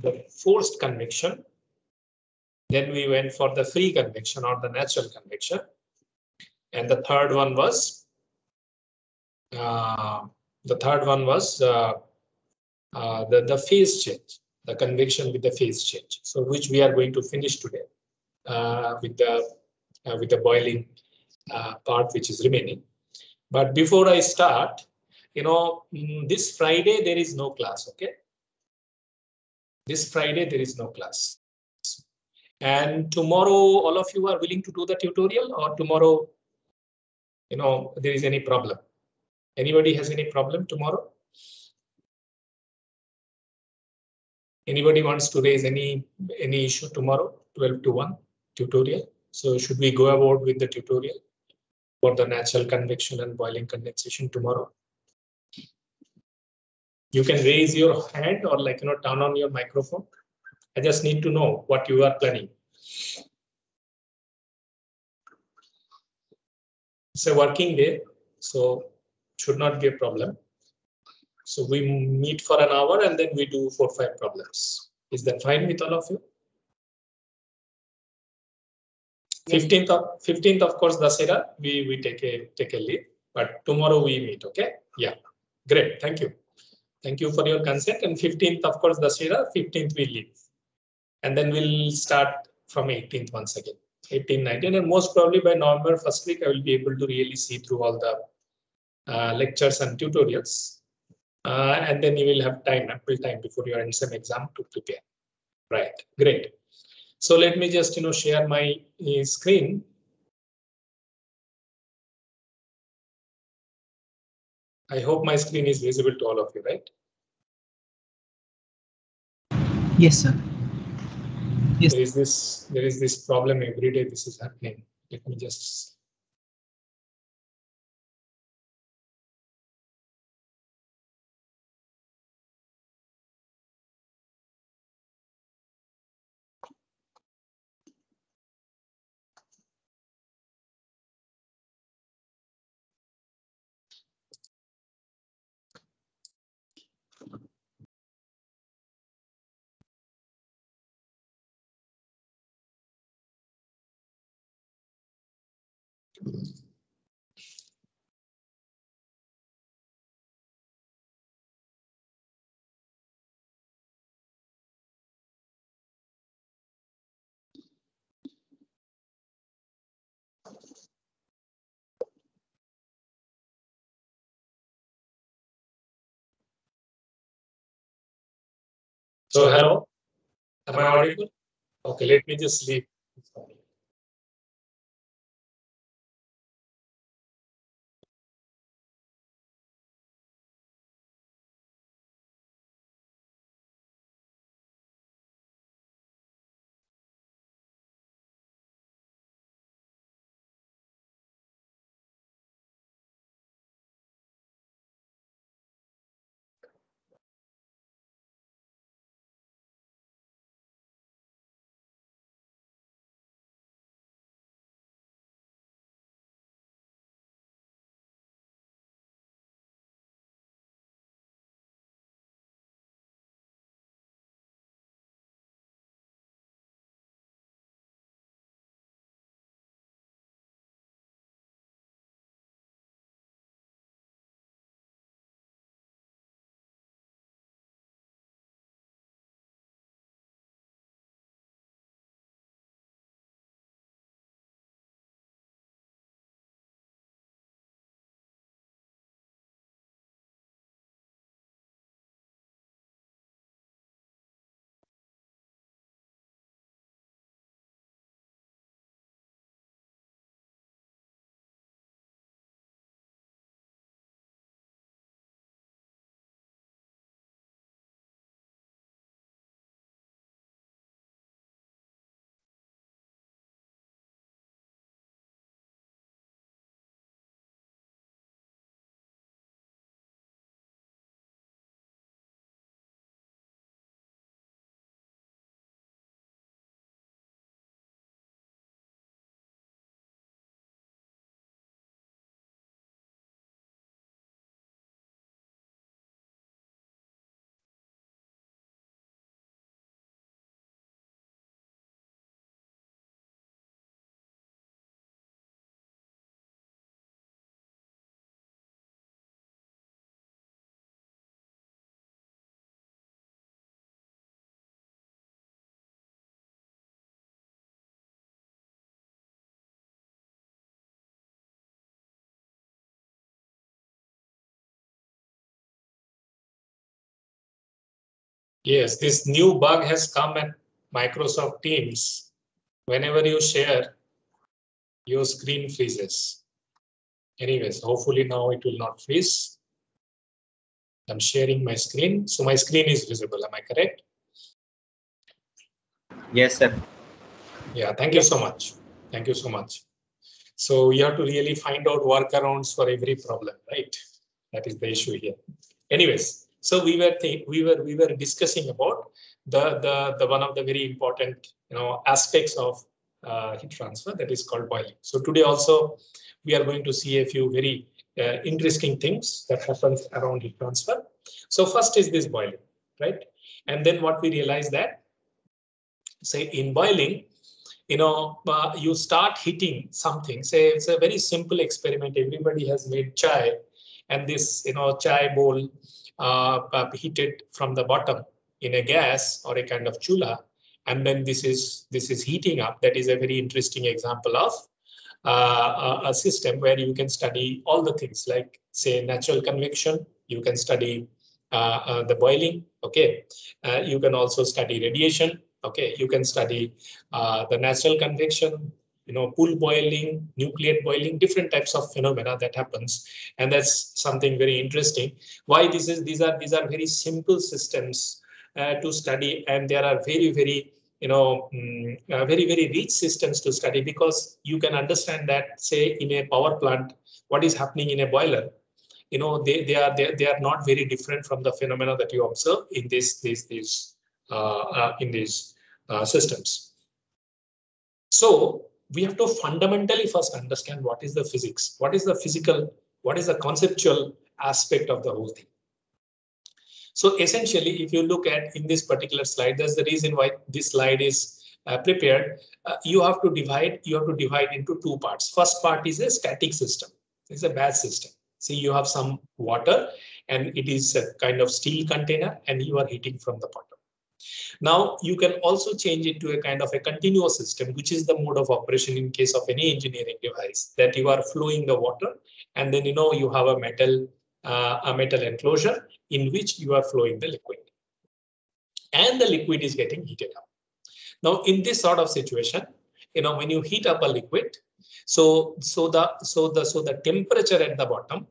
the forced convection. Then we went for the free convection or the natural convection. And the third one was the phase change, the convection with the phase change. So which we are going to finish today with the boiling part which is remaining. But before I start, this Friday there is no class. Okay. This Friday there is no class. And tomorrow, all of you are willing to do the tutorial, or tomorrow, there is any problem? Anybody has any problem tomorrow? Anybody wants to raise any issue tomorrow, 12 to 1 tutorial? So should we go about with the tutorial for the natural convection and boiling condensation tomorrow? You can raise your hand or turn on your microphone. I just need to know what you are planning. It's a working day, so should not be a problem. So we meet for an hour and then we do 4 or 5 problems. Is that fine with all of you? 15th of course, Dasera, we take a leave, but tomorrow we meet. Okay. Yeah. Great. Thank you. Thank you for your consent. And 15th, of course, Dasera, 15th we leave. And then we'll start from 18th once again. 18, 19, and most probably by November first week, I will be able to really see through all the lectures and tutorials. And then you will have ample time before your NSEM exam to prepare. Right, great. So let me just share my screen. I hope my screen is visible to all of you, right? Yes, sir. Yes. There is this problem every day. This is happening. Let me just. So hello, am I audible? Okay, let me just leave. Yes, this new bug has come at Microsoft Teams. Whenever you share, your screen freezes. Anyways, hopefully now it will not freeze. I'm sharing my screen. So my screen is visible. Am I correct? Yes, sir. Yeah, thank you so much. Thank you so much. So you have to really find out workarounds for every problem, right? That is the issue here. Anyways, so we were discussing about the one of the very important aspects of heat transfer, that is called boiling. So today also we are going to see a few very interesting things that happens around heat transfer. So first is this boiling, right? And then what we realize that, say in boiling, you start heating something. Say it's a very simple experiment. Everybody has made chai, and this chai bowl heated from the bottom in a gas or a kind of chula, and then this is heating up. That is a very interesting example of a system where you can study all the things, like say natural convection. You can study the boiling. Okay, you can also study radiation. Okay, you can study the natural convection, pool boiling, nuclear boiling, different types of phenomena that happens, and that's something very interesting. Why these are very simple systems to study, and there are very very rich systems to study, because you can understand that, say in a power plant, what is happening in a boiler, they are not very different from the phenomena that you observe in these systems. So we have to fundamentally first understand what is the physics, what is the physical, what is the conceptual aspect of the whole thing. So essentially, if you look at in this particular slide, that's the reason why this slide is prepared. You have to divide into two parts. First part is a static system. It's a batch system. See, you have some water and it is a kind of steel container and you are heating from the bottom. Now you can also change it to a kind of a continuous system, which is the mode of operation in case of any engineering device, that you are flowing the water and then you have a metal enclosure in which you are flowing the liquid, and the liquid is getting heated up. Now in this sort of situation, when you heat up a liquid, so the temperature at the bottom,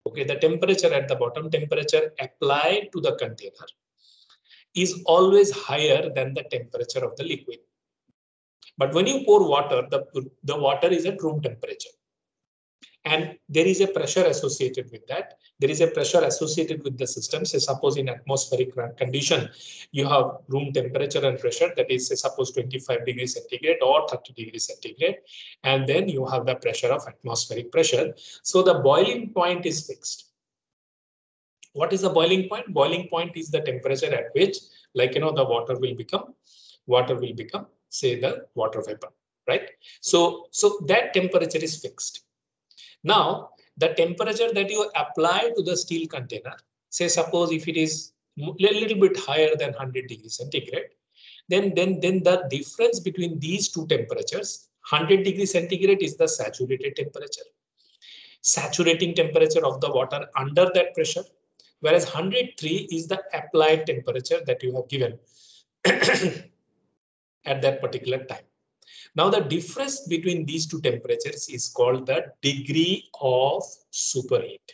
okay, the temperature at the bottom, temperature applied to the container, is always higher than the temperature of the liquid. But when you pour water, the water is at room temperature. And there is a pressure associated with that. There is a pressure associated with the system. Say, suppose in atmospheric condition, you have room temperature and pressure, that is, say, suppose 25 degrees centigrade or 30 degrees centigrade. And then you have the pressure of atmospheric pressure. So the boiling point is fixed. What is the boiling point? Boiling point is the temperature at which, like, the water will become, say, the water vapor, right? So that temperature is fixed. Now, the temperature that you apply to the steel container, say, suppose if it is a little bit higher than 100 degrees centigrade, then the difference between these two temperatures, 100 degrees centigrade is the saturated temperature, saturating temperature of the water under that pressure, whereas 103 is the applied temperature that you have given at that particular time. Now, the difference between these two temperatures is called the degree of superheat,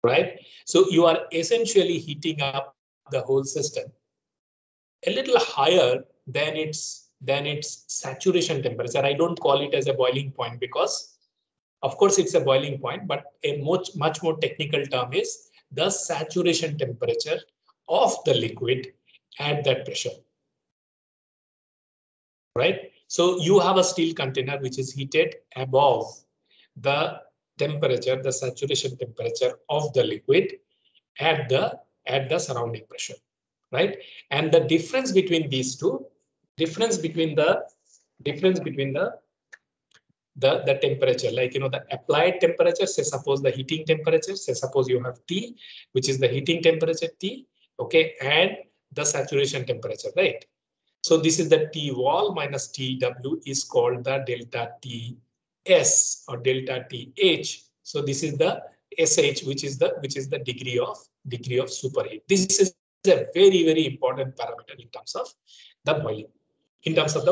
right? So you are essentially heating up the whole system a little higher than its saturation temperature. I don't call it as a boiling point because, of course, it's a boiling point, but a much more technical term is the saturation temperature of the liquid at that pressure, right? So you have a steel container which is heated above the temperature, the saturation temperature of the liquid at the surrounding pressure, right? And the difference between these two, difference between the temperature, like, the applied temperature, say suppose the heating temperature, say suppose you have T, which is the heating temperature T, okay, and the saturation temperature, right? So this is the T wall minus TW is called the delta TS or delta TH. So this is the SH, which is the degree of superheat. This is a very, very important parameter in terms of the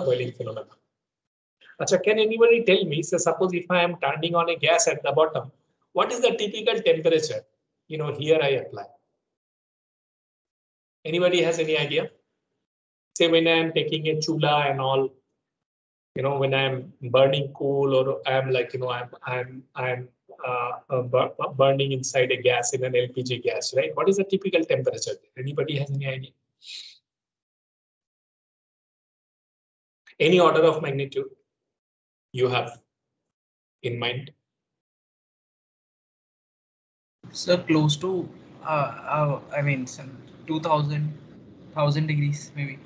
boiling, phenomenon. Achha, can anybody tell me, so suppose if I am turning on a gas at the bottom, what is the typical temperature? Here I apply. Anybody has any idea? Say when I am taking a chula and all, when I am burning coal, or I am like, I'm burning inside a gas in an LPG gas, right? What is the typical temperature? Anybody has any idea? Any order of magnitude you have in mind? So close to, I mean, some 1000 degrees maybe.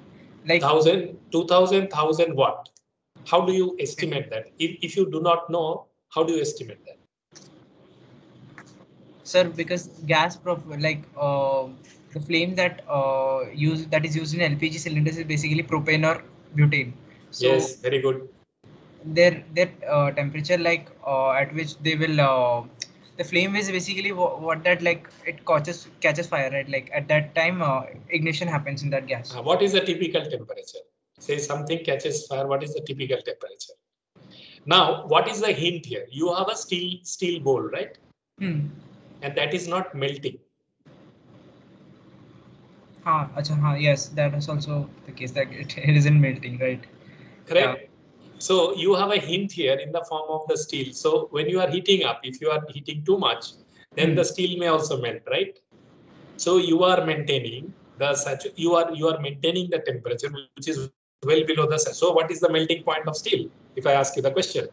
Like 1000, 2000, 1000 what? How do you estimate that? If you do not know, how do you estimate that? sir, because the flame that is used in LPG cylinders is basically propane or butane. So Yes, very good. their temperature at which they will the flame is basically what that like it catches fire, right? Like at that time ignition happens in that gas. What is the typical temperature? Say something catches fire, what is the typical temperature? Now, what is the hint here? You have a steel bowl, right? And that is not melting. Yes, that is also the case, that it isn't melting, right? Correct. Yeah. So you have a hint here in the form of the steel. So when you are heating up, if you are heating too much, then the steel may also melt, right? So you are maintaining you are maintaining the temperature which is well below the. So what is the melting point of steel? If I ask you the question,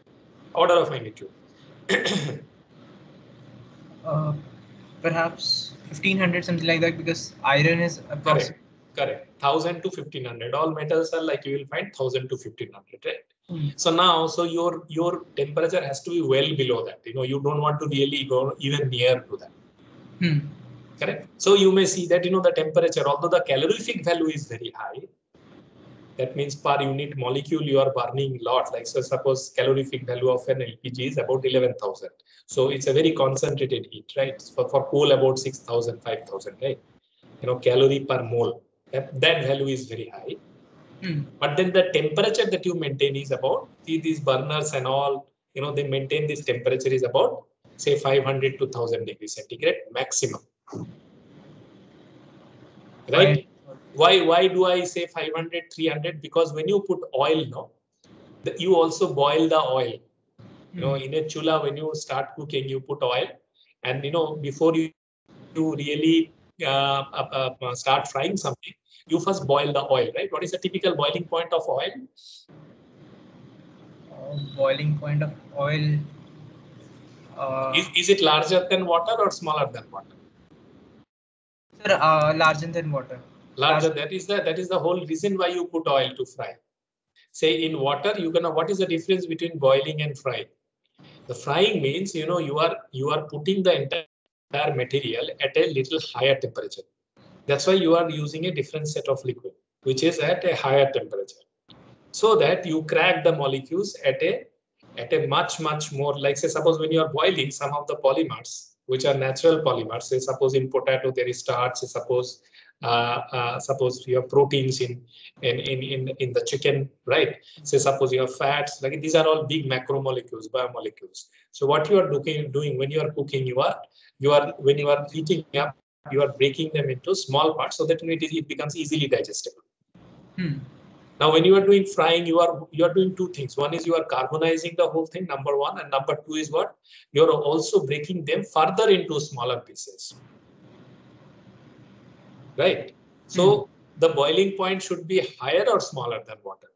order of magnitude. Perhaps 1500, something like that, because iron is correct. 1000 to 1500. All metals are like, you will find 1000 to 1500, right? So now, your temperature has to be well below that. You don't want to really go even near to that. Correct. So you may see that the temperature, although the calorific value is very high, that means per unit molecule you are burning a lot. Like, so suppose calorific value of an LPG is about 11,000. So it's a very concentrated heat, right? For coal about 6,000, 5,000, right? Calorie per mole. That value is very high. But then the temperature that you maintain is about, these burners and all, they maintain this temperature is about, say, 500 to 1000 degrees centigrade maximum. Right? Why do I say 500, 300? Because when you put oil, you also boil the oil. In a chula, when you start cooking, you put oil, and before you really start frying something, you first boil the oil, right? What is the typical boiling point of oil? Boiling point of oil. Is it larger than water or smaller than water? Sir, larger than water. Larger. That is the whole reason why you put oil to fry. Say in water, what is the difference between boiling and frying? The frying means you are putting the entire material at a little higher temperature. That's why you are using a different set of liquid, which is at a higher temperature, so that you crack the molecules at a much more, like, say, suppose when you are boiling some of the polymers, which are natural polymers, say suppose in potato there is starch, say suppose you have proteins in the chicken, right? Say suppose you have fats, like these are all big macromolecules, biomolecules. So what you are doing when you are cooking, when you are heating up, you are breaking them into small parts so that it becomes easily digestible. Now, when you are doing frying, you are doing two things. One is you are carbonizing the whole thing, number one, and number two is what? You are also breaking them further into smaller pieces. Right? So the boiling point should be higher or smaller than water.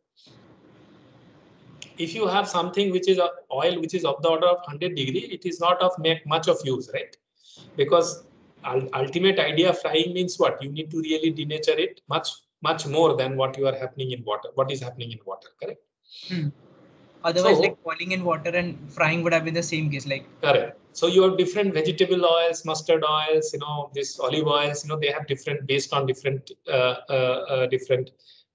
If you have something which is oil, which is of the order of 100 degree, it is not of much of use, right? Because ultimate idea of frying means what? You need to really denature it much more than what you are happening in water. What is happening in water, correct? Otherwise, like boiling in water and frying would have been the same case, like. Correct. So you have different vegetable oils, mustard oils, this olive oils, they have different, based on different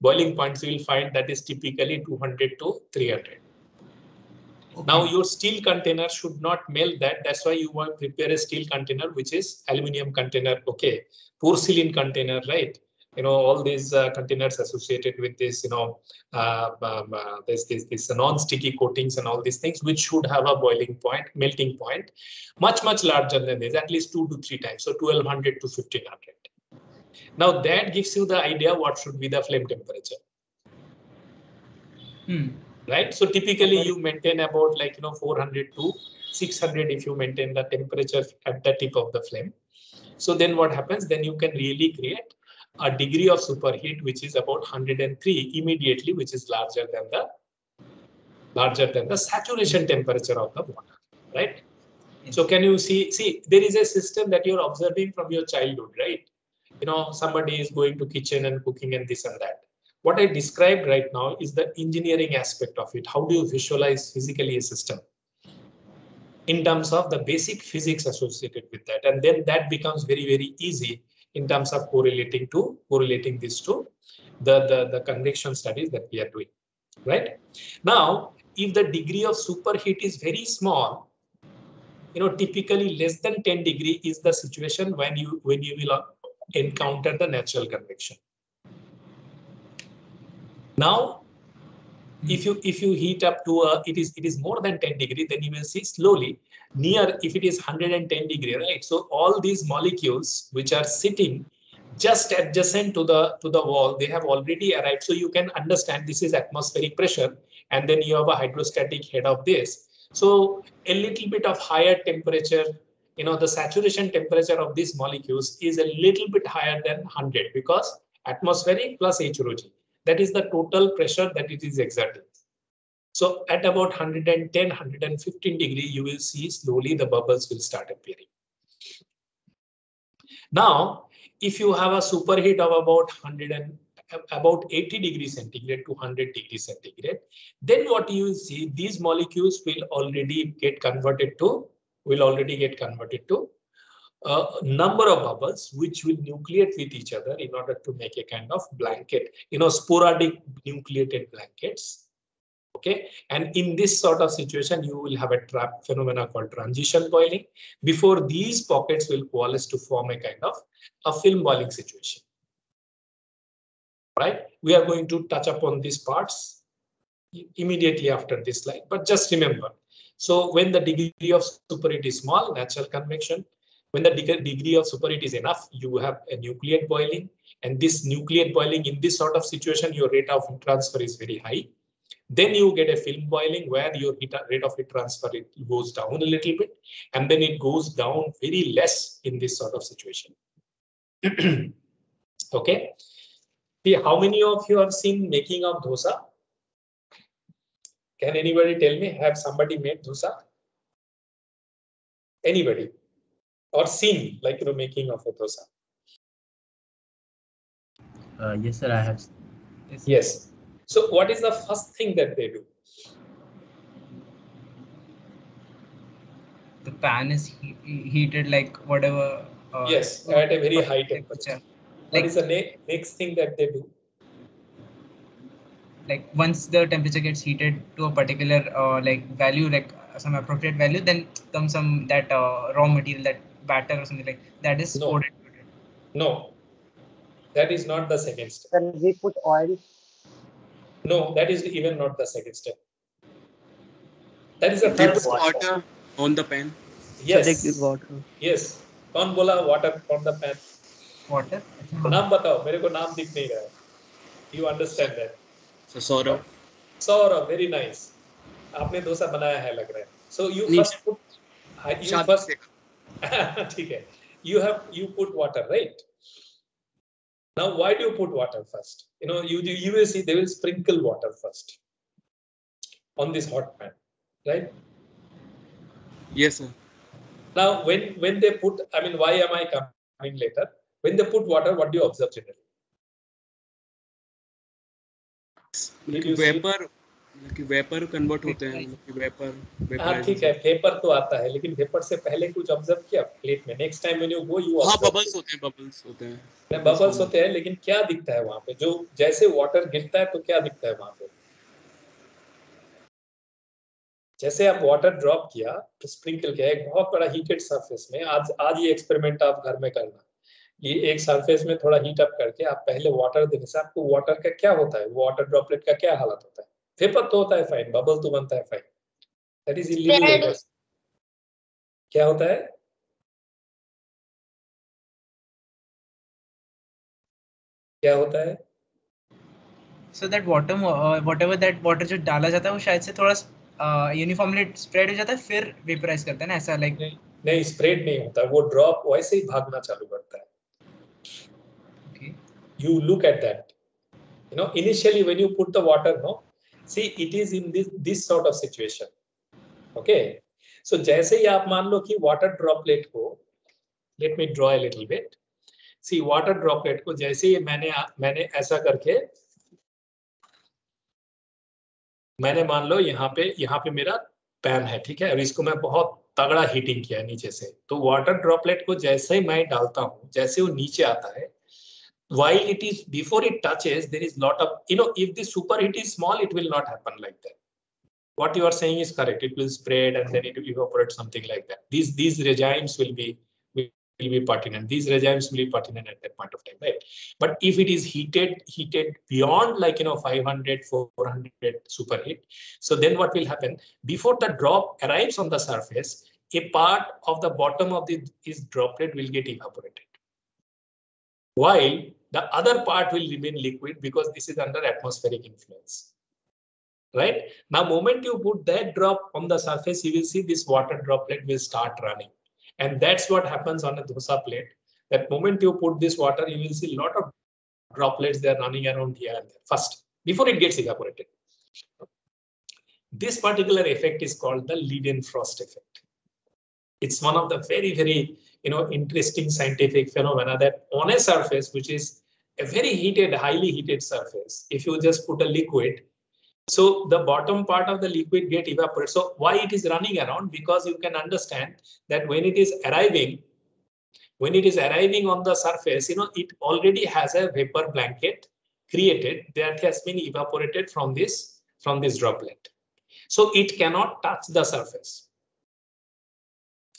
boiling points. You will find that is typically 200 to 300. Now your steel container should not melt that. That's why you want to prepare a steel container, which is aluminum container. Okay, porcelain container, right? You know, all these containers associated with this, you know, this non-sticky coatings and all these things, which should have a boiling point, melting point, much larger than this, at least 2 to 3 times. So 1200 to 1500. Now that gives you the idea what should be the flame temperature. Right, so typically you maintain about, like, you know, 400 to 600 if you maintain the temperature at the tip of the flame. So then what happens, then you can really create a degree of superheat which is about 103 immediately, which is larger than the saturation temperature of the water, right? So can you see there is a system that you're observing from your childhood, right? You know, somebody is going to kitchen and cooking and this and that. What I described right now is the engineering aspect of it. How do you visualize physically a system in terms of the basic physics associated with that? And then that becomes very easy in terms of correlating this to the convection studies that we are doing, right? Now, if the degree of superheat is very small, you know, typically less than 10 degree is the situation when you will encounter the natural convection. Now, if you heat up to it is more than 10 degree, then you will see slowly near, if it is 110 degree, right? So all these molecules which are sitting just adjacent to the wall, they have already arrived. So you can understand this is atmospheric pressure, and then you have a hydrostatic head of this. So a little bit of higher temperature, you know, the saturation temperature of these molecules is a little bit higher than 100, because atmospheric plus HROG. That is the total pressure that it is exerting. So at about 110, 115 degree, you will see slowly the bubbles will start appearing. Now, if you have a superheat of about 80 degrees centigrade to 100 degrees centigrade, then what you will see, these molecules will already get converted to a number of bubbles which will nucleate with each other in order to make a kind of blanket, you know, sporadic nucleated blankets. Okay, and in this sort of situation, you will have a trap phenomena called transition boiling before these pockets will coalesce to form a kind of a film boiling situation. Right, we are going to touch upon these parts immediately after this slide, but just remember, so when the degree of superheat is small, natural convection. When the degree of superheat is enough, you have a nucleate boiling, and this nucleate boiling, in this sort of situation, your rate of heat transfer is very high. Then you get a film boiling where your rate of heat transfer goes down a little bit, and then it goes down very less in this sort of situation. Okay. See, how many of you have seen making of dosa? Can anybody tell me, have somebody made dosa? Anybody? Or seen, like, you know, making of a dosa? Yes, sir, I have. Yes. So what is the first thing that they do? The pan is heated, like whatever. Yes, at a very high temperature. What is the next thing that they do? Like once the temperature gets heated to a particular like value, like some appropriate value, then comes some that raw material, that batter or something like that is poured into it. No, that is not the second step. Then we put oil. No, that is even not the second step. That is the third step. Water on the pan. Yes. Water. Yes. कौन बोला water on the pan? Water. नाम बताओ, मेरे को नाम दिख नहीं रहा है. You understand that? So Saurabh. Saurabh, very nice. आपने डोसा बनाया है लग रहा है. So you first put. You first. ठीक है. You put water, right? Now, why do you put water first? You know, you will see they will sprinkle water first on this hot pan, right? Yes, sir. Now, when they put, I mean, why am I coming later? When they put water, what do you observe generally? Vapour convert होते हैं, vapour. हाँ ठीक है, vapour तो आता है, लेकिन vapour से पहले कुछ ऑब्जर्व किया प्लेट में? Next time when you go you हाँ बबल्स होते हैं. बबल्स होते हैं, लेकिन क्या दिखता है वहां पे? जो जैसे वाटर गिरता है तो क्या दिखता है वहां पे? जैसे आप वाटर ड्रॉप किया तो स्प्रिंकल किया एक बहुत बड़ा हीटेड सरफेस में, आज ये एक्सपेरिमेंट आप घर में करना। ये एक सरफेस में थोड़ा हीट अप करके आप पहले वाटर देने से आपको वाटर का क्या होता है, वाटर ड्रॉपलेट का क्या हालत होता है, वेपर तो होता है फाइन, बबल तो बनता है fine, that is illegal vapour. क्या होता है, क्या होता है? So that water, whatever that water जो डाला जाता है वो शायद से थोड़ा यूनिफॉर्मली स्प्रेड हो जाता है, फिर वेपराइज करता है ना, ऐसा लाइक? नहीं, स्प्रेड नहीं होता, वो ड्रॉप वैसे ही भागना चालू करता है। Okay. You look at that. You know, initially when you put the water, no, see it is in this sort of situation. Okay, so जैसे ही आप मान लो कि water droplet को, let me draw a little bit. See water droplet को जैसे ही मैंने ऐसा करके, मैंने मान लो यहाँ पे मेरा पैन है, ठीक है, और इसको मैं बहुत तगड़ा हीटिंग किया नीचे से, तो वाटर ड्रॉपलेट को जैसे ही मैं डालता हूँ, जैसे वो नीचे आता है, while it is before it touches, there is lot of, you know, if the superheat is small, it will not happen like that. What you are saying is correct, it will spread and then it will evaporate, something like that. These regimes will be pertinent, these regimes will be pertinent at that point of time, right? But if it is heated beyond, like, you know, 500 400 superheat, so then what will happen, before the drop arrives on the surface, a part of the bottom of this droplet will get evaporated, while the other part will remain liquid because this is under atmospheric influence, right? Now, moment you put that drop on the surface, you will see this water droplet will start running. And that's what happens on a dosa plate. That moment you put this water, you will see a lot of droplets, they are running around here and there first, before it gets evaporated. This particular effect is called the Leidenfrost effect. It's one of the very, very, you know, interesting scientific phenomena that on a surface, which is a very heated, highly heated surface, if you just put a liquid, so the bottom part of the liquid get evaporated. So why it is running around? Because you can understand that when it is arriving on the surface, you know, it already has a vapor blanket created that has been evaporated from this droplet. So it cannot touch the surface,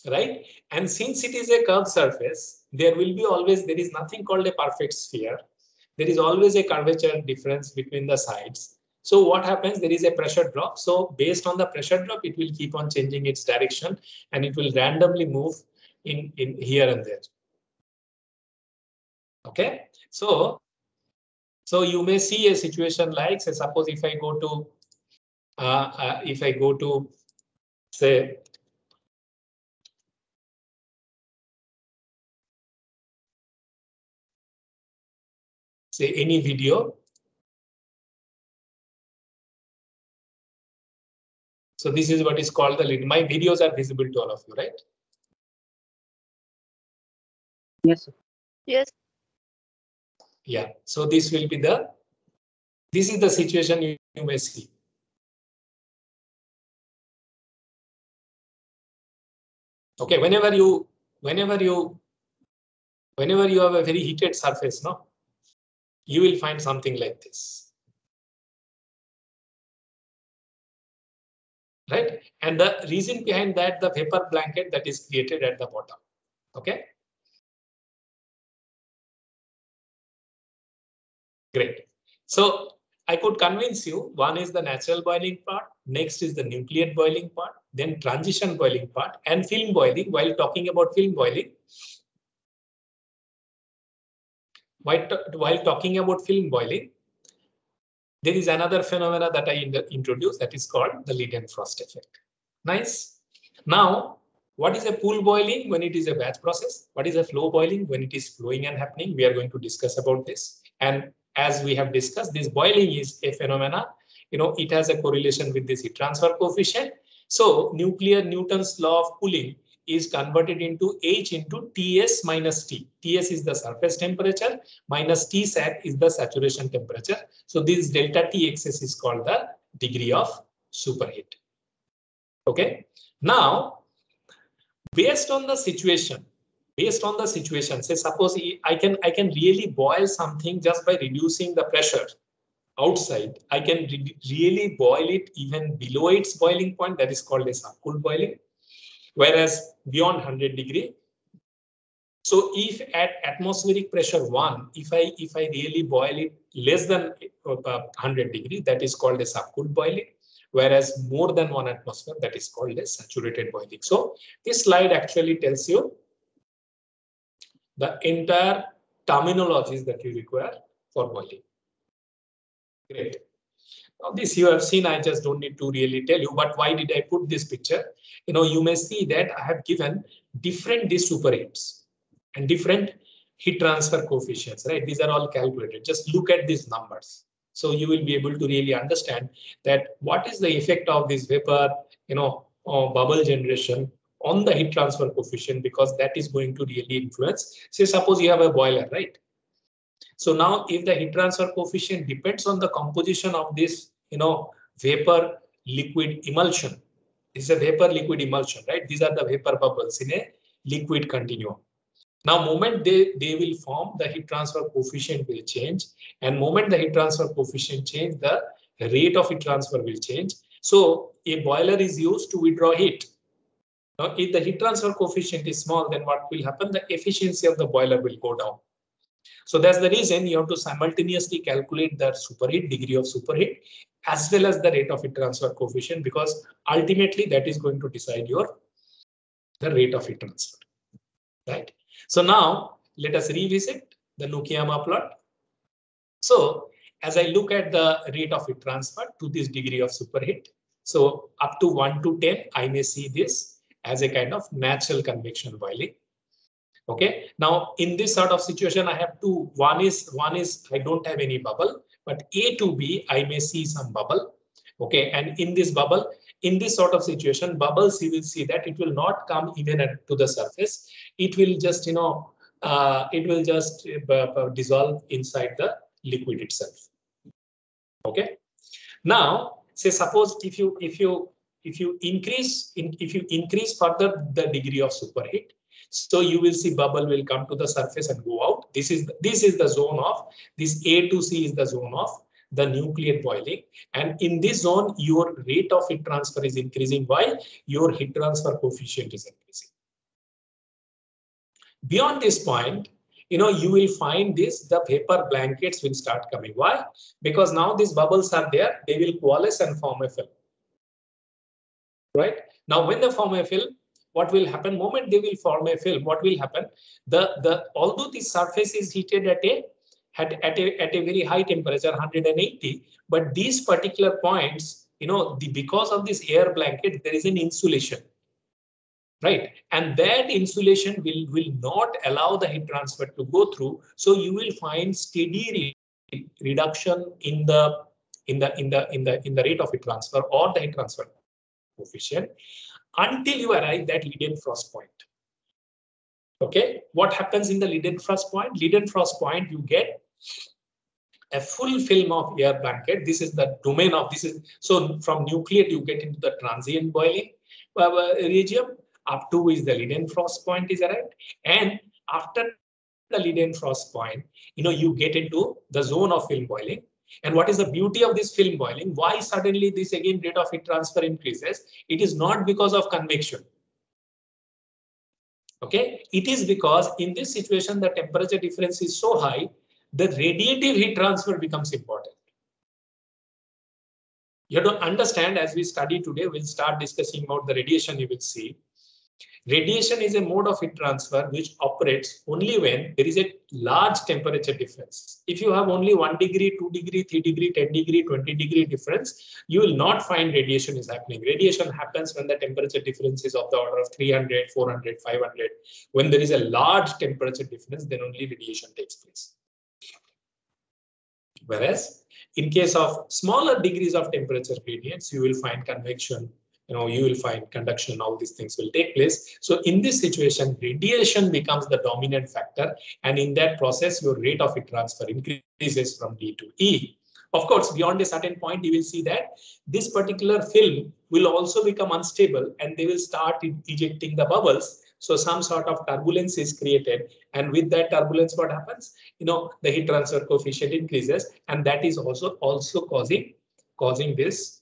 right? And since it is a curved surface, there is nothing called a perfect sphere. There is always a curvature difference between the sides. So what happens, there is a pressure drop. So based on the pressure drop, it will keep on changing its direction and it will randomly move in here and there. Okay, so you may see a situation like, say, suppose if I go to say, any video. So this is what is called the lead. My videos are visible to all of you, right? Yes, sir. Yes. Yeah. So this is the situation you may see. Okay. Whenever you have a very heated surface, no, you will find something like this. Right? And the reason behind that, the vapor blanket that is created at the bottom. Okay. Great. So I could convince you, one is the natural boiling part, next is the nucleate boiling part, then transition boiling part, and film boiling. While talking about film boiling, there is another phenomena that I introduced that is called the Leidenfrost effect. Nice. Now, what is a pool boiling when it is a batch process? What is a flow boiling when it is flowing and happening? We are going to discuss about this. And as we have discussed, this boiling is a phenomena. You know, it has a correlation with this heat transfer coefficient. So nuclear Newton's law of cooling is converted into H into Ts minus T. Ts is the surface temperature minus Tsat is the saturation temperature. So this delta T excess is called the degree of superheat. Okay. Now, based on the situation, say suppose I can really boil something just by reducing the pressure. outside, I can really boil it even below its boiling point. That is called as subcooled boiling. Whereas beyond 100 degree. So if at atmospheric pressure 1, if I really boil it less than 100 degree, that is called as subcooled boiling. Whereas more than 1 atmosphere, that is called as saturated boiling. So this slide actually tells you the entire terminologies that you require for boiling. Great. Now this you have seen, I just don't need to really tell you, but why did I put this picture? You may see that I have given different these superheats and different heat transfer coefficients, right? These are all calculated. Just look at these numbers. So you will be able to really understand that what is the effect of this vapor, bubble generation on the heat transfer coefficient, because that is going to really influence. Say suppose you have a boiler, right? So now if the heat transfer coefficient depends on the composition of this, vapor liquid emulsion. This is a vapor liquid emulsion, right? These are the vapor bubbles in a liquid continuum. Now, moment they will form, the heat transfer coefficient will change, and moment the heat transfer coefficient change, the rate of heat transfer will change. So a boiler is used to withdraw heat. Now, if the heat transfer coefficient is small, then what will happen? The efficiency of the boiler will go down. So that's the reason you have to simultaneously calculate the superheat, degree of superheat, as well as the rate of heat transfer coefficient, because ultimately that is going to decide the rate of heat transfer, right? So now let us revisit the Nukiyama plot. So as I look at the rate of heat transfer to this degree of superheat, so up to 1 to 10, I may see this as a kind of natural convection boiling. Okay. Now in this sort of situation, I have two. One is I don't have any bubble, but A to B, I may see some bubble. Okay. And in this bubble, in this sort of situation, bubbles, you will see that it will not come even to the surface. It will just, dissolve inside the liquid itself. Okay. Now, say suppose if you increase further the degree of superheat, so you will see bubble will come to the surface and go out. This is the zone of this A to C is the zone of the nucleate boiling, and in this zone your rate of heat transfer is increasing while your heat transfer coefficient is increasing. Beyond this point, you will find the vapor blankets will start coming. Why? Because now these bubbles are there, they will coalesce and form a film. Right? Now when they form a film, what will happen? Moment they will form a film, what will happen? Although the surface is heated at a very high temperature, 180, but these particular points, because of this air blanket, there is an insulation. Right, and that insulation will not allow the heat transfer to go through. So you will find steady reduction in the rate of heat transfer or the heat transfer coefficient until you arrive at Leidenfrost point. Okay, what happens in the Leidenfrost point? Leidenfrost point, you get a full film of air blanket. This is the domain of this is. So from nucleate you get into the transient boiling region. Up to is the Leidenfrost point is arrived, and after the Leidenfrost point, you get into the zone of film boiling. And what is the beauty of this film boiling? Why suddenly this again rate of heat transfer increases? It is not because of convection. Okay, it is because in this situation the temperature difference is so high, the radiative heat transfer becomes important. You have to understand, as we study today, we'll start discussing about the radiation. You will see. Radiation is a mode of heat transfer which operates only when there is a large temperature difference. If you have only 1 degree, 2 degree, 3 degree, 10 degree, 20 degree difference, you will not find radiation is happening. Radiation happens when the temperature difference is of the order of 300, 400, 500. When there is a large temperature difference, then only radiation takes place. Whereas in case of smaller degrees of temperature gradients, you will find convection, you will find conduction, all these things will take place. So in this situation, radiation becomes the dominant factor. And in that process, your rate of heat transfer increases from D to E. Of course, beyond a certain point, you will see that this particular film will also become unstable and they will start ejecting the bubbles. So some sort of turbulence is created, and with that turbulence, what happens? The heat transfer coefficient increases, and that is also causing this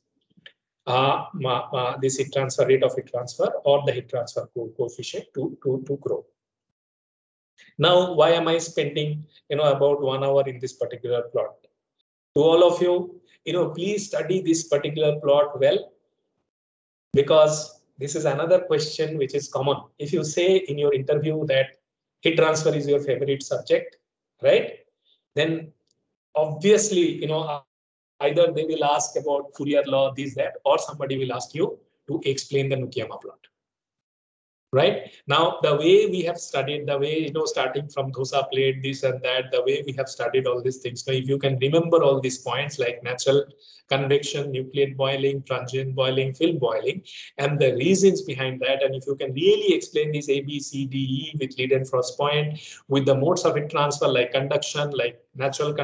this heat transfer rate of heat transfer or the heat transfer coefficient to grow. Now, why am I spending about 1 hour in this particular plot? To all of you, please study this particular plot well, because this is another question which is common. If you say in your interview that heat transfer is your favorite subject, right? Then obviously, either they will ask about Fourier law, this, that, or somebody will ask you to explain the Nukiyama plot. Right now, the way we have studied, the way, starting from dosa plate, this and that, the way we have studied all these things. Now, if you can remember all these points like natural convection, nucleate boiling, transient boiling, film boiling, and the reasons behind that, and if you can really explain this A, B, C, D, E with Leidenfrost point, with the modes of heat transfer like conduction, like natural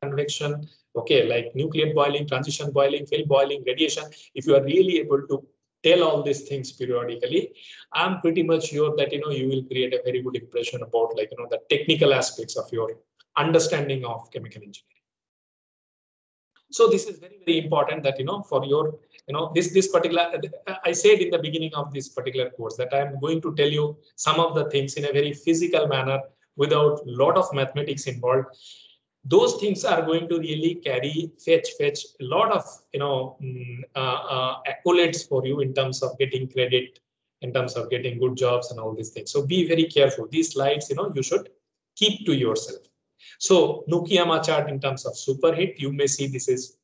convection, okay, like nucleate boiling, transition boiling, film boiling, radiation, if you are really able to tell all these things periodically, I'm pretty much sure that you will create a very good impression about the technical aspects of your understanding of chemical engineering. So this is very, very important that for your this particular, I said in the beginning of this particular course that I'm going to tell you some of the things in a very physical manner without a lot of mathematics involved. Those things are going to really fetch a lot of accolades for you in terms of getting credit, in terms of getting good jobs and all these things. So be very careful. These slides, you should keep to yourself. So Nukiyama chart in terms of superheat, you may see this is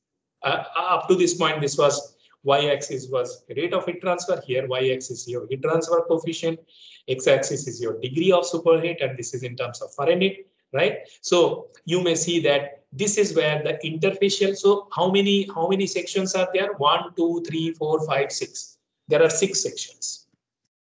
up to this point, this was y-axis was rate of heat transfer. Here y-axis is your heat transfer coefficient, x-axis is your degree of superheat, and this is in terms of Fahrenheit. Right, so you may see that this is where the interfacial. So how many sections are there? 1, 2, 3, 4, 5, 6. There are 6 sections.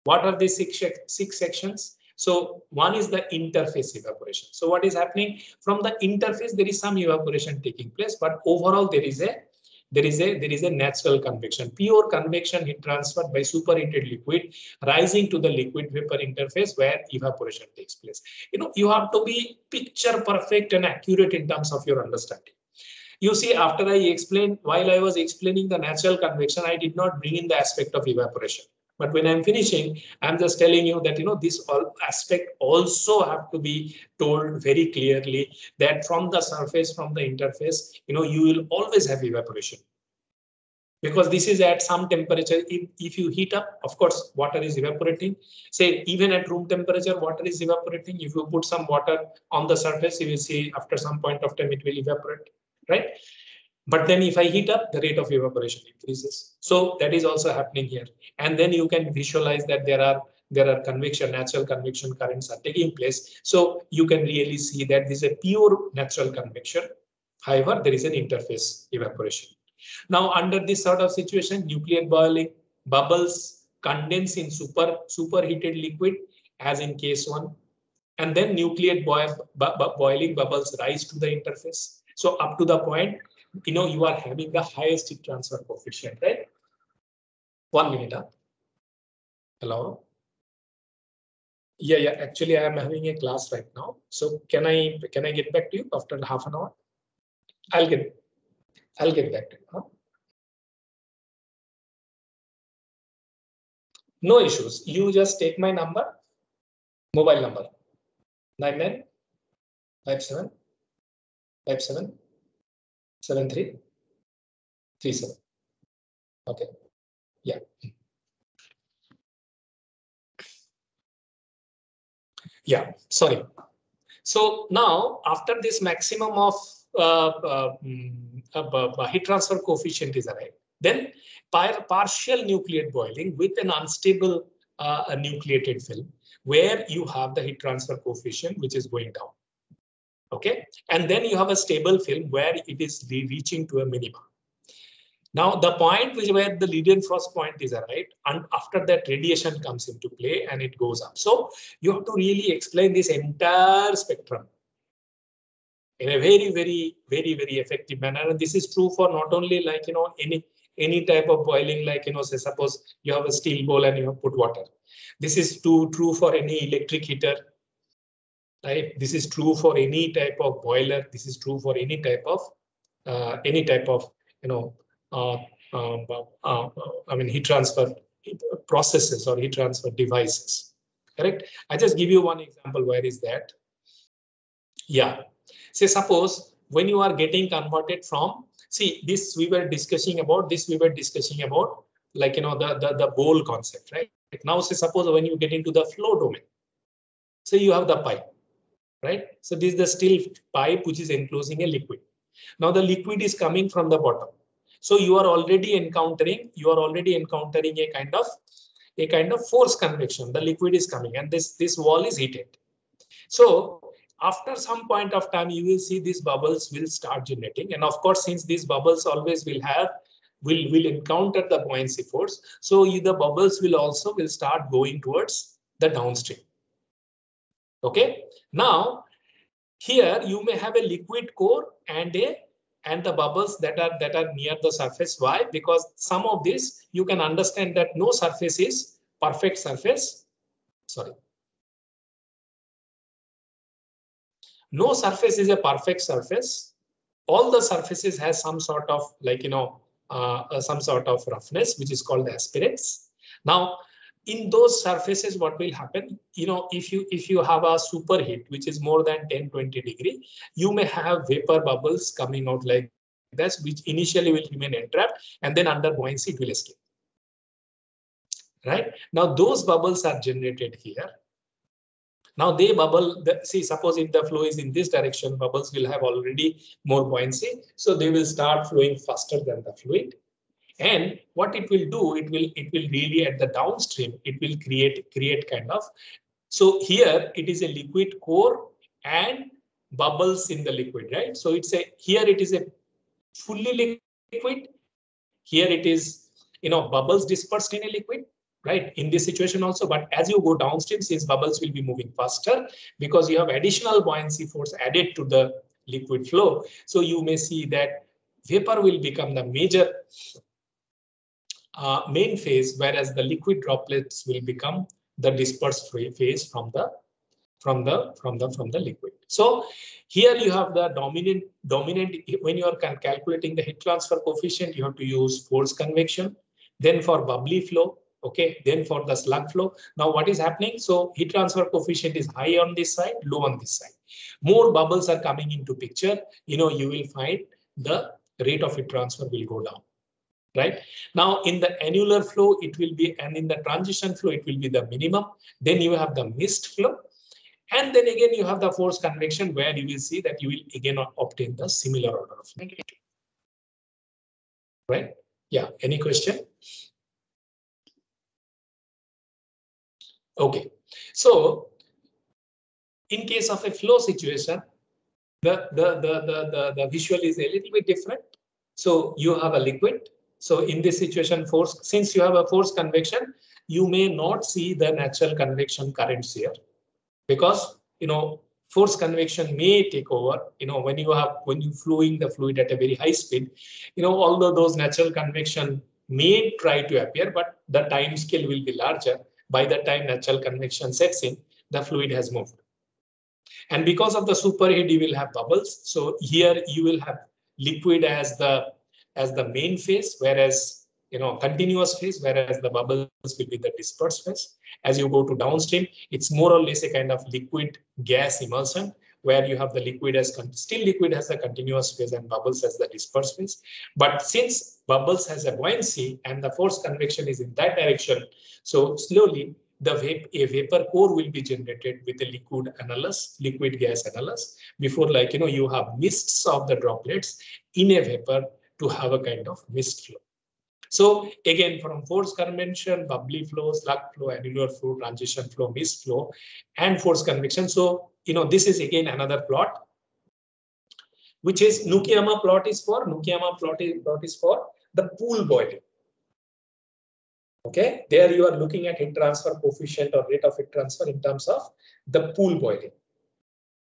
What are these six sections? So one is the interface evaporation. So what is happening from the interface? There is some evaporation taking place, but overall there is a natural convection, pure convection heat transfer by superheated liquid rising to the liquid vapor interface where evaporation takes place. You have to be picture perfect and accurate in terms of your understanding. You see, after I explained, while I was explaining the natural convection, I did not bring in the aspect of evaporation. But when I'm finishing, I'm just telling you that, this aspect also have to be told very clearly that from the surface, from the interface, you will always have evaporation. Because this is at some temperature. If you heat up, of course, water is evaporating. Say, even at room temperature, water is evaporating. If you put some water on the surface, you will see after some point of time, it will evaporate, right? But then if I heat up, the rate of evaporation increases. So that is also happening here. And then you can visualize that there are natural convection currents are taking place. So you can really see that this is a pure natural convection. However, there is an interface evaporation. Now, under this sort of situation, nucleate boiling, bubbles condense in superheated liquid, as in case 1. And then nucleate boiling bubbles rise to the interface. So up to the point, you are having the highest heat transfer coefficient, right? 1 minute. Hello. Yeah. Actually, I am having a class right now. So can I get back to you after half an hour? I'll get back to you. Huh? No issues. You just take my number, mobile number, 99 57 57 73 37. Okay. Yeah. Yeah. Sorry. So now, after this maximum of heat transfer coefficient is arrived, then partial nucleate boiling with an unstable nucleated film, where you have the heat transfer coefficient which is going down. Okay, and then you have a stable film where it is reaching to a minimum. Now, the point where the Leidenfrost point is arrived, and after that radiation comes into play and it goes up. So you have to really explain this entire spectrum in a very, very, very, very effective manner. And this is true for not only any type of boiling, like, say suppose you have a steel bowl and you have put water. This is true for any electric heater, right? This is true for any type of boiler. This is true for any type of heat transfer processes or heat transfer devices. Correct? I just give you one example. Where is that? Yeah. Say suppose when you are getting converted from, see this we were discussing about like the bowl concept, right? Now say suppose when you get into the flow domain, so you have the pipe, right? So this is the steel pipe which is enclosing a liquid. Now the liquid is coming from the bottom. So you are already encountering a kind of force convection. The liquid is coming and this wall is heated. So after some point of time, you will see these bubbles will start generating. And of course, since these bubbles always will encounter the buoyancy force, so the bubbles will start going towards the downstream. Okay. Now here you may have a liquid core and the bubbles that are near the surface. Why? Because some of this you can understand that no surface is perfect surface. Sorry. No surface is a perfect surface. All the surfaces has some sort of some sort of roughness, which is called the aspirates. Now, in those surfaces, what will happen? If you have a superheat, which is more than 10-20 degree, you may have vapor bubbles coming out like this, which initially will remain entrapped, and then under buoyancy it will escape. Right? Now, those bubbles are generated here. Now they bubble, see, suppose if the flow is in this direction, bubbles will have already more buoyancy. So they will start flowing faster than the fluid. And what it will do, it will really at the downstream, it will create kind of. So here it is a liquid core and bubbles in the liquid, right? So here it is a fully liquid. Here it is, bubbles dispersed in a liquid. Right, in this situation also, but as you go downstream, since bubbles will be moving faster because you have additional buoyancy force added to the liquid flow. So you may see that vapor will become the major main phase, whereas the liquid droplets will become the dispersed phase from the liquid. So here you have the dominant when you are calculating the heat transfer coefficient, you have to use force convection. Then for bubbly flow. Okay, then for the slug flow. Now what is happening? So heat transfer coefficient is high on this side, low on this side. More bubbles are coming into picture. You will find the rate of heat transfer will go down. Right now in the annular flow, it will be, and in the transition flow, it will be the minimum. Then you have the mist flow. And then again, you have the force convection where you will see that you will again obtain the similar order of magnitude. Right? Yeah. Any question? Okay, so in case of a flow situation, the visual is a little bit different. So you have a liquid. So in this situation, since you have a force convection, you may not see the natural convection currents here, because force convection may take over. When you flowing the fluid at a very high speed, although those natural convection may try to appear, but the time scale will be larger. By the time natural convection sets in, the fluid has moved. And because of the superheat, you will have bubbles. So here you will have liquid as the main phase, whereas continuous phase, whereas the bubbles will be the dispersed phase. As you go to downstream, it's more or less a kind of liquid gas emulsion, where you have the liquid as still liquid has a continuous phase and bubbles as the dispersed phase. But since bubbles has a buoyancy and the force convection is in that direction, so slowly a vapor core will be generated with a liquid gas annulus before, you have mists of the droplets in a vapor to have a kind of mist flow. So again, from force convection, bubbly flow, slug flow, annular flow, transition flow, mist flow, and force convection. So this is again another plot, which is Nukiyama plot is for the pool boiling. Okay, there you are looking at heat transfer coefficient or rate of heat transfer in terms of the pool boiling.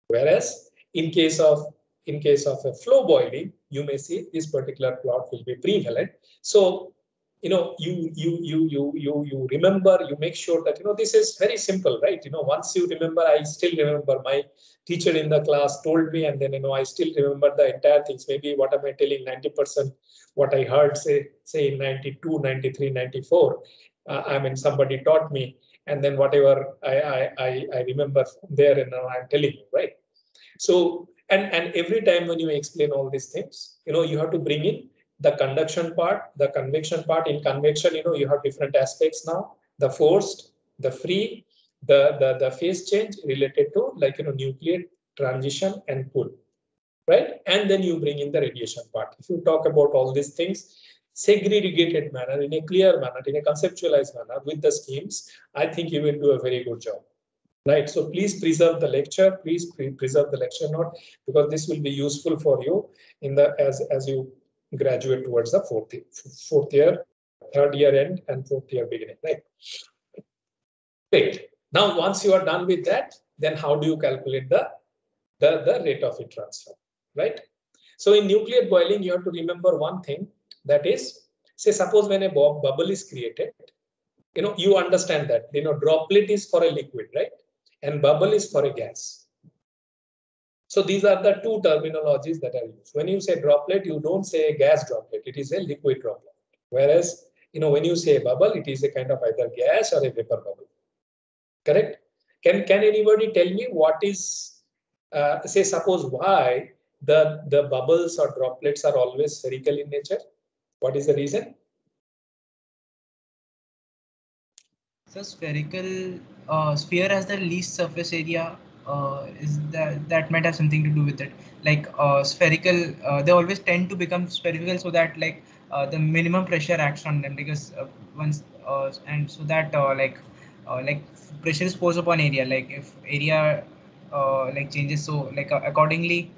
Whereas in case of in case of a flow boiling, you may see this particular plot will be prevalent. So, you remember, you make sure that, this is very simple, right? Once you remember, I still remember my teacher in the class told me, and then, I still remember the entire things. Maybe what am I telling 90% what I heard, say in 92, 93, 94. I mean, somebody taught me, and then whatever I remember from there, and now I'm telling you, right? So, and every time when you explain all these things, you have to bring in the conduction part, the convection part. In convection, you have different aspects now: the forced, the free, the phase change related to, like, nuclear transition and pull, right? And then you bring in the radiation part. If you talk about all these things segregated manner, in a clear manner, in a conceptualized manner with the schemes, I think you will do a very good job. Right, so please preserve the lecture. Please preserve the lecture note, because this will be useful for you in the as you graduate towards the fourth year, third year end, and fourth year beginning. Right. Great. Now, once you are done with that, then how do you calculate the rate of heat transfer? Right. So in nuclear boiling, you have to remember one thing, that is, say suppose when a bubble is created, you understand that droplet is for a liquid, right? And bubble is for a gas. So these are the two terminologies that are used. When you say droplet, you don't say a gas droplet, it is a liquid droplet. Whereas, when you say bubble, it is a kind of either gas or a vapor bubble. Correct? Can anybody tell me what is, say suppose why the bubbles or droplets are always spherical in nature? What is the reason? So spherical sphere has the least surface area. Is that might have something to do with it? Like spherical, they always tend to become spherical so that like the minimum pressure acts on them, because once and so that like pressure is forced upon area. Like if area like changes, so like accordingly,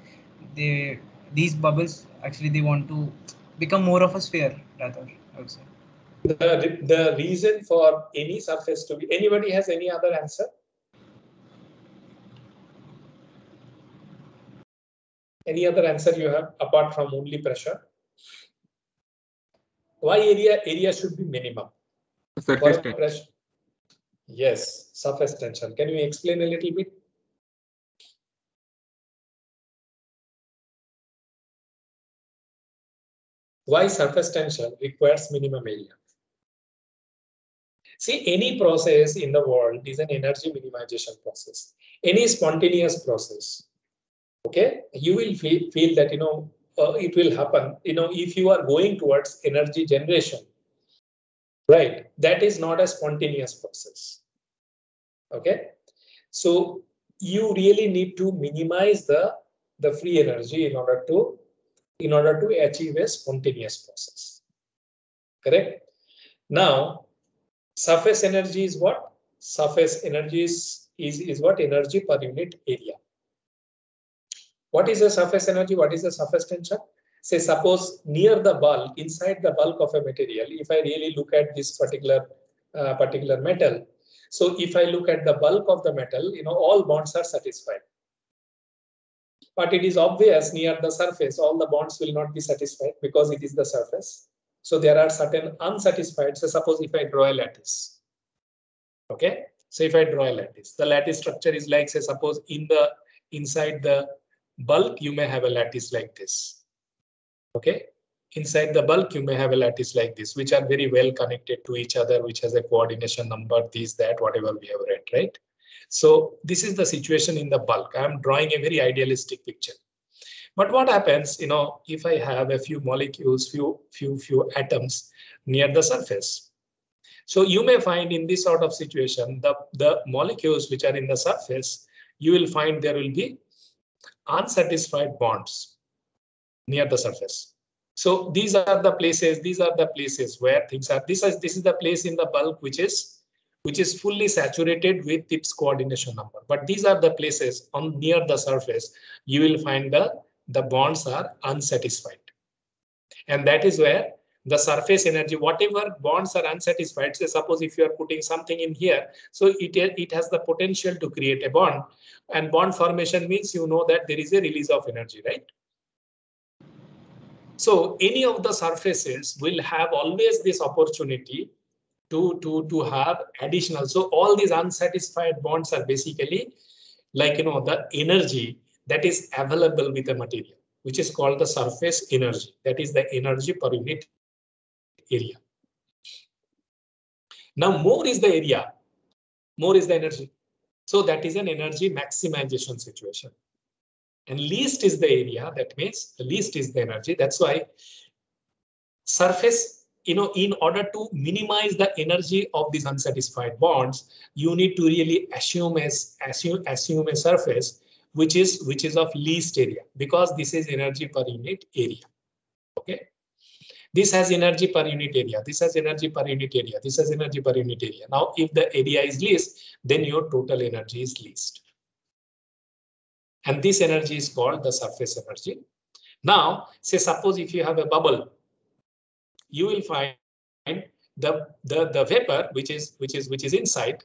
these bubbles actually they want to become more of a sphere rather, I would say. The reason for any surface to be, anybody has any other answer? Any other answer you have apart from only pressure? Why area should be minimum? Surface tension. Yes, surface tension. Can you explain a little bit? Why surface tension requires minimum area? See, any process in the world is an energy minimization process. Any spontaneous process, okay, you will feel that it will happen. If you are going towards energy generation, right? That is not a spontaneous process. Okay, so you really need to minimize the free energy in order to achieve a spontaneous process. Correct? Now, surface energy is what? Surface energy is what? Energy per unit area. What is the surface energy? What is the surface tension? Say suppose near the bulk, inside the bulk of a material, if I really look at this particular metal, so if I look at the bulk of the metal, all bonds are satisfied. But it is obvious near the surface, all the bonds will not be satisfied because it is the surface. So there are certain unsatisfied. So suppose if I draw a lattice, okay. So if I draw a lattice, the lattice structure is like, say suppose inside the bulk you may have a lattice like this. Okay. Inside the bulk you may have a lattice like this, which are very well connected to each other, which has a coordination number, this, that, whatever we have read, right? So this is the situation in the bulk. I'm drawing a very idealistic picture. But what happens, if I have a few molecules, few atoms near the surface? So you may find in this sort of situation, the molecules which are in the surface, you will find there will be unsatisfied bonds near the surface. So these are the places where things are. This is the place in the bulk which is fully saturated with its coordination number. But these are the places near the surface you will find the bonds are unsatisfied. And that is where the surface energy, whatever bonds are unsatisfied, say suppose if you are putting something in here, so it has the potential to create a bond, and bond formation means that there is a release of energy, right? So any of the surfaces will have always this opportunity to have additional. So all these unsatisfied bonds are basically like, the energy that is available with the material, which is called the surface energy. That is the energy per unit area. Now more is the area, more is the energy. So that is an energy maximization situation. And least is the area, that means the least is the energy. That's why surface, in order to minimize the energy of these unsatisfied bonds, you need to really assume a surface which is of least area, because this is energy per unit area. Okay. This has energy per unit area. This has energy per unit area. This has energy per unit area. Now, if the area is least, then your total energy is least. And this energy is called the surface energy. Now, say suppose if you have a bubble, you will find the vapor which is inside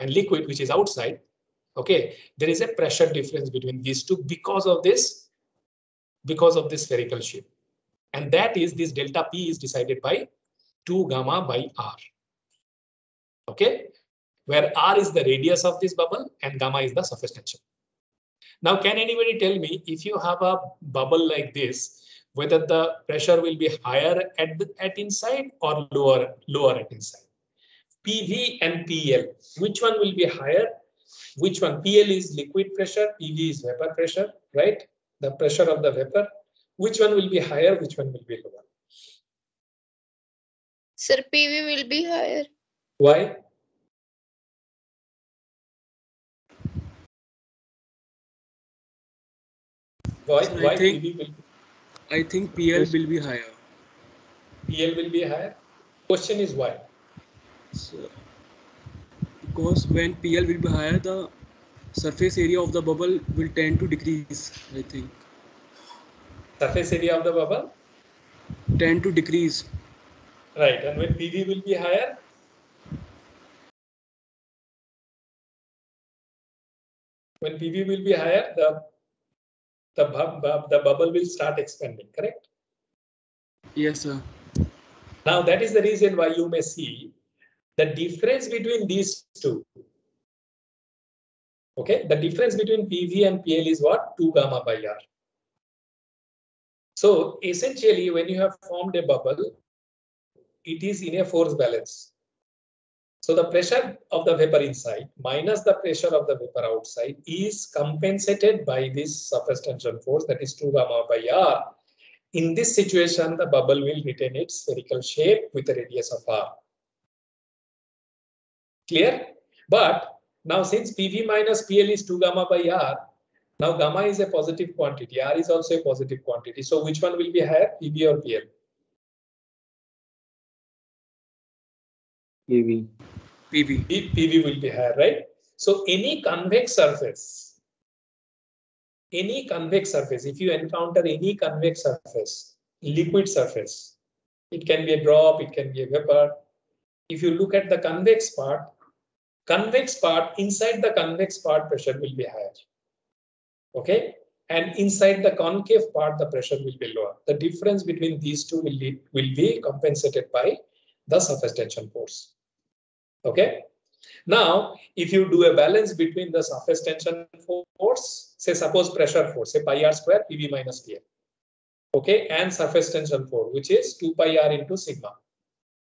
and liquid which is outside. Okay, there is a pressure difference between these two because of this spherical shape. And that is this delta P is decided by 2 gamma by R. Okay, where R is the radius of this bubble and gamma is the surface tension. Now, can anybody tell me, if you have a bubble like this, whether the pressure will be higher at inside or lower at inside? PV and PL, which one will be higher? Which one? PL is liquid pressure, PV is vapor pressure, right? The pressure of the vapor. Which one will be higher? Which one will be lower? Sir, PV will be higher. Why? Why PV will? I think PL will be higher. PL will be higher. Question is why? So, because when PL will be higher, the surface area of the bubble will tend to decrease, I think. Surface area of the bubble? Tend to decrease. Right. And when PV will be higher? When PV will be higher, the bubble will start expanding, correct? Yes, sir. Now, that is the reason why you may see the difference between these two. Okay, the difference between PV and PL is what? 2 gamma by R. So essentially, when you have formed a bubble, it is in a force balance. So the pressure of the vapor inside minus the pressure of the vapor outside is compensated by this surface tension force, that is 2 gamma by R. In this situation, the bubble will retain its spherical shape with a radius of R. Clear? But now, since PV minus PL is 2 gamma by R, now gamma is a positive quantity, R is also a positive quantity. So which one will be higher, PV or PL? PV. PV will be higher, right? So any convex surface, if you encounter any convex surface, liquid surface, it can be a drop, it can be a vapor. If you look at the convex part, inside the convex part, pressure will be higher. Okay, and inside the concave part, the pressure will be lower. The difference between these two will be compensated by the surface tension force. Okay. Now, if you do a balance between the surface tension force, say suppose pressure force, say pi r square PV minus PL, okay, and surface tension force, which is 2 pi r into sigma.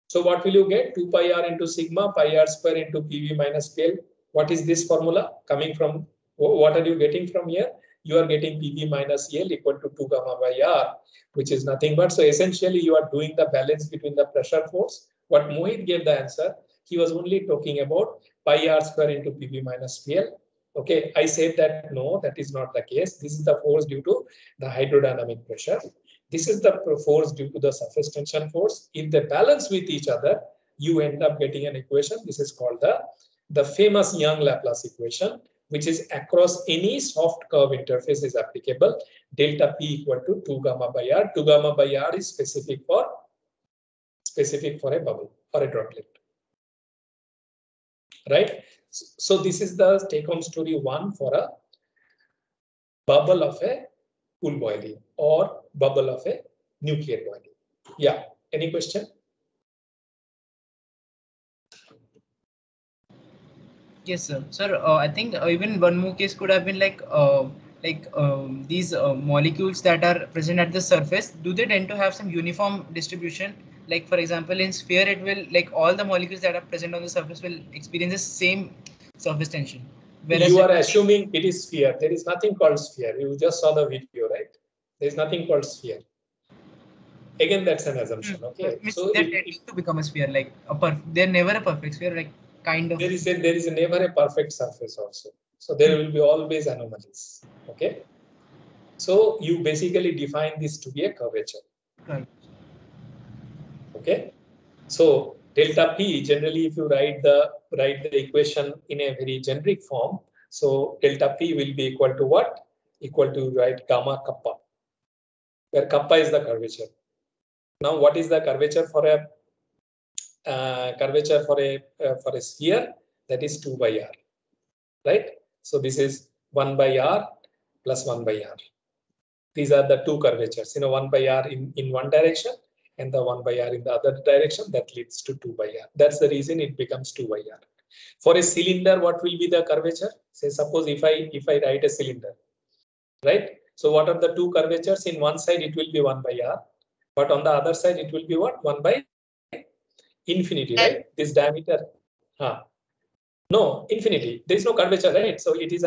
So what will you get? 2 pi r into sigma, pi r square into PV minus PL. What is this formula coming from? What are you getting from here? You are getting PV minus EL equal to 2 gamma by R, which is nothing but, so essentially you are doing the balance between the pressure force. What Mohit gave the answer, he was only talking about pi r square into PV minus PL. Okay, I said that no, that is not the case. This is the force due to the hydrodynamic pressure. This is the force due to the surface tension force. If they balance with each other, you end up getting an equation. This is called the famous Young-Laplace equation, which is across any soft curve interface is applicable. Delta P equal to 2 gamma by R. 2 gamma by R is specific for a bubble or a droplet. Right? So this is the take-home story 1 for a bubble of a pool boiling or bubble of a nuclear boiling. Yeah, any question? Yes, sir. Sir, I think even one more case could have been like these molecules that are present at the surface. Do they tend to have some uniform distribution? Like for example, in sphere, it will like all the molecules that are present on the surface will experience the same surface tension. Whereas you are assuming it is sphere. There is nothing called sphere. You just saw the video, right? There is nothing called sphere. Again, that's an assumption. Okay, so they tend to become a sphere, like they're never a perfect sphere, like kind of. There is never a perfect surface also. So there will be always anomalies. Okay. So you basically define this to be a curvature. Right. Okay. So delta P, generally, if you write the equation in a very generic form, so delta P will be equal to what? Equal to write gamma kappa, where kappa is the curvature. Now, what is the curvature for a sphere? That is 2 by r, right? So this is 1 by r plus 1 by r. These are the two curvatures, 1 by r in one direction and the 1 by r in the other direction. That leads to 2 by r. That's the reason it becomes 2 by r. For a cylinder, what will be the curvature? Say, suppose if I write a cylinder, right? So what are the two curvatures? In one side, it will be 1 by r, but on the other side, it will be what? 1 by infinity, right? This diameter. No, infinity. There is no curvature, right? So it is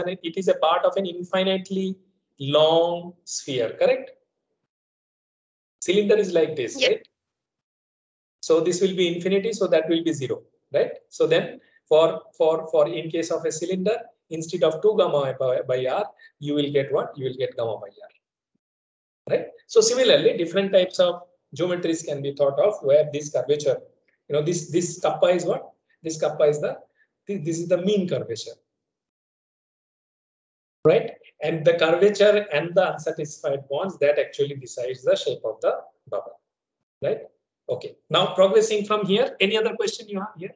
a part of an infinitely long sphere, correct? Cylinder is like this, right? So this will be infinity, so that will be 0, right? So then for in case of a cylinder, instead of 2 gamma by r, you will get what? You will get gamma by r, right? So similarly, different types of geometries can be thought of where this curvature, this kappa is what? This kappa is this is the mean curvature, right? And the curvature and the unsatisfied bonds, that actually decides the shape of the bubble, right? Okay, now progressing from here, any other question you have here?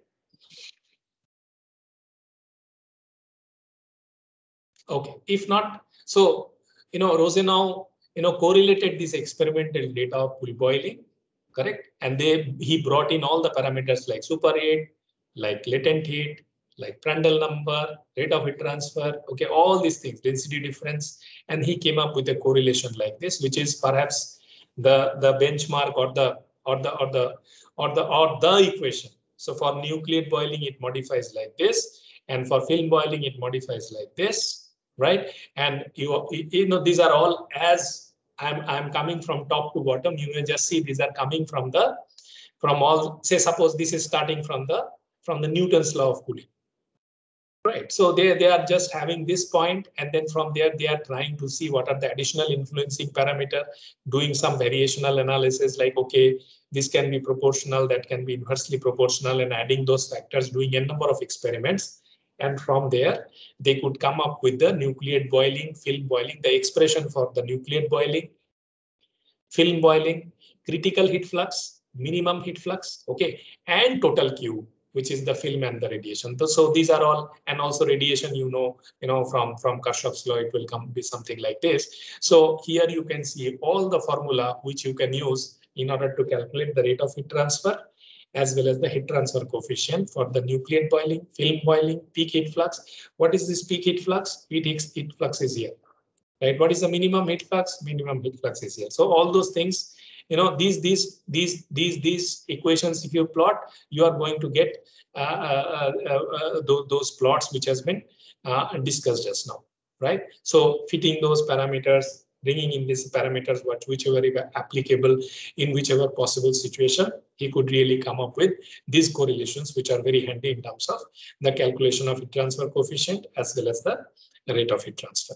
Okay, if not, so, Rosenau, correlated this experimental data of pool boiling, correct? And he brought in all the parameters like superheat, like latent heat, like Prandtl number, rate of heat transfer, okay, all these things, density difference, and he came up with a correlation like this, which is perhaps the benchmark or the equation. So for nuclear boiling, it modifies like this, and for film boiling, it modifies like this, right? And these are all, as I'm coming from top to bottom. You may just see these are coming from all. Say suppose this is starting from the Newton's law of cooling. Right, so they are just having this point, and then from there they are trying to see what are the additional influencing parameter, doing some variational analysis like, okay, this can be proportional, that can be inversely proportional, and adding those factors, doing a number of experiments. And from there, they could come up with the nucleate boiling, film boiling, the expression for the nucleate boiling, film boiling, critical heat flux, minimum heat flux, okay, and total Q, which is the film and the radiation. So these are all, and also radiation, from Kirchhoff's law, it will be something like this. So here you can see all the formula which you can use in order to calculate the rate of heat transfer, as well as the heat transfer coefficient for the nucleate boiling, film boiling, peak heat flux. What is this peak heat flux? Heat flux is here, right? What is the minimum heat flux? Minimum heat flux is here. So all those things, these equations, if you plot, you are going to get those plots which has been discussed just now, right? So fitting those parameters, bringing in these parameters, whichever applicable in whichever possible situation, he could really come up with these correlations, which are very handy in terms of the calculation of heat transfer coefficient as well as the rate of heat transfer.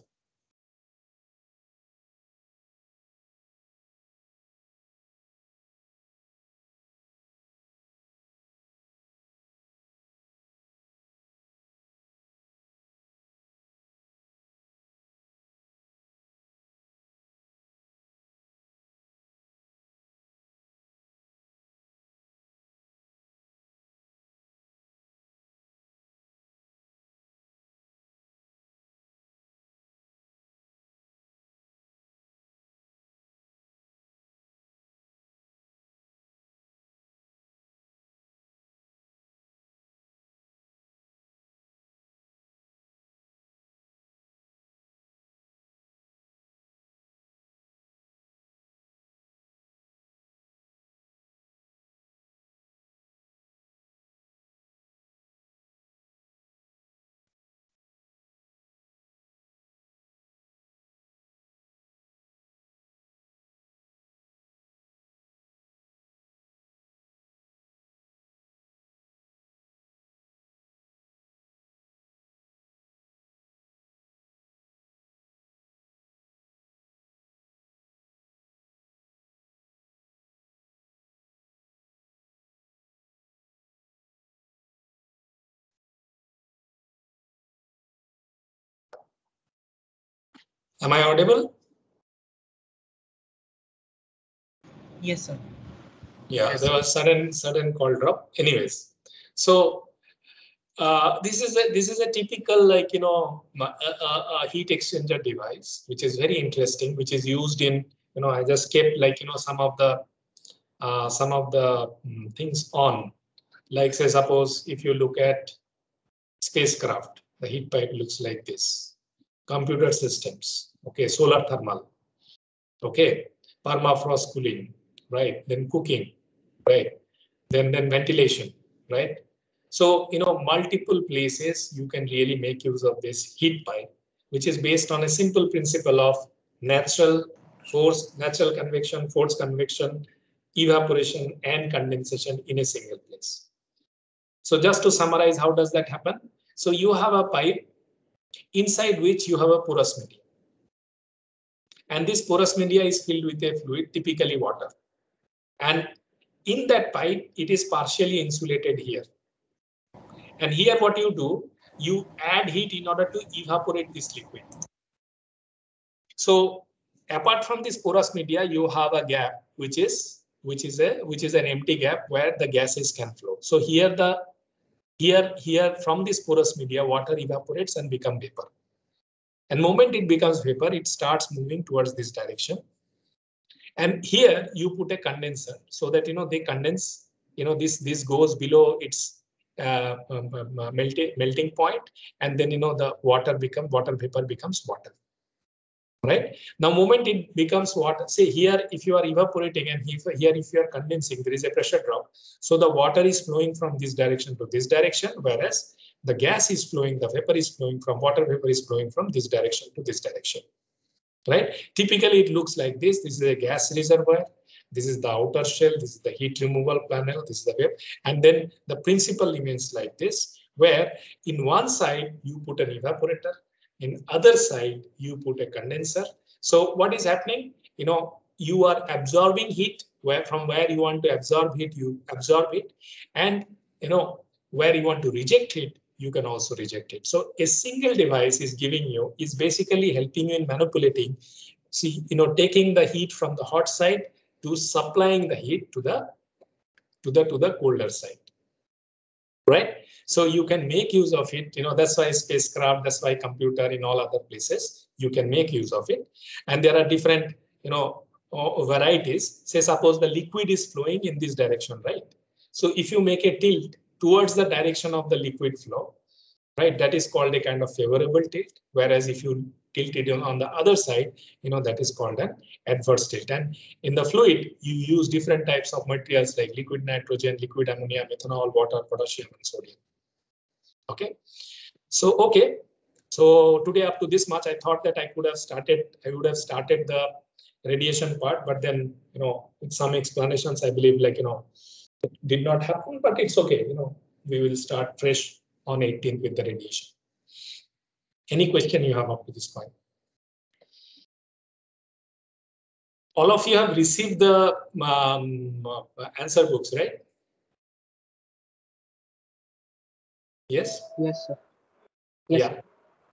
Am I audible? Yes, sir. Yeah, Yes, there sir. was sudden call drop. Anyways, so this is a typical, like, you know, a heat exchanger device, which is very interesting, which is used in, you know, I just kept, like, you know, some of the things on, like, say, suppose if you look at spacecraft, the heat pipe looks like this. Computer systems, okay, solar thermal, okay, permafrost cooling, right? Then cooking, right? Then ventilation, right? So, you know, multiple places you can really make use of this heat pipe, which is based on a simple principle of natural convection, forced convection, evaporation, and condensation in a single place. So just to summarize, how does that happen? So you have a pipe inside which you have a porous media. And this porous media is filled with a fluid, typically water. And in that pipe, it is partially insulated here. And here what you do, you add heat in order to evaporate this liquid. So apart from this porous media, you have a gap, which is an empty gap where the gases can flow. So here from this porous media, water evaporates and become vapor. And moment it becomes vapor, it starts moving towards this direction. And here you put a condenser so that, you know, they condense, you know, this goes below its melting point, and then, you know, the water vapor becomes water. Right now, moment it becomes water, say here, if you are evaporating, and here if you are condensing, there is a pressure drop. So the water is flowing from this direction to this direction, whereas the gas is flowing, the vapor is flowing from water vapor is flowing from this direction to this direction. Right? Typically, it looks like this. This is a gas reservoir. This is the outer shell. This is the heat removal panel. This is the web. And then the principal remains like this, where in one side you put an evaporator, in other side you put a condenser. So what is happening? You know, you are absorbing heat from where you want to absorb heat, you absorb it, and, you know, where you want to reject heat, you can also reject it. So a single device is basically helping you in manipulating, taking the heat from the hot side to supplying the heat to the colder side. Right? So you can make use of it. You know, that's why spacecraft, that's why computer, in all other places, you can make use of it. And there are different, you know, varieties. Say, suppose the liquid is flowing in this direction, right? So if you make a tilt towards the direction of the liquid flow, right, that is called a kind of favorable tilt. Whereas if you tilt it on the other side, you know, that is called an adverse tilt. And in the fluid, you use different types of materials like liquid nitrogen, liquid ammonia, methanol, water, potassium, and sodium. Okay. So today, up to this much, I thought that I would have started the radiation part, but then, you know, with some explanations, I believe, like, you know, it did not happen, but it's okay. You know, we will start fresh on 18th with the radiation. Any question you have up to this point? All of you have received the answer books, right? Yes? Yes, sir. Yes, Yeah. sir.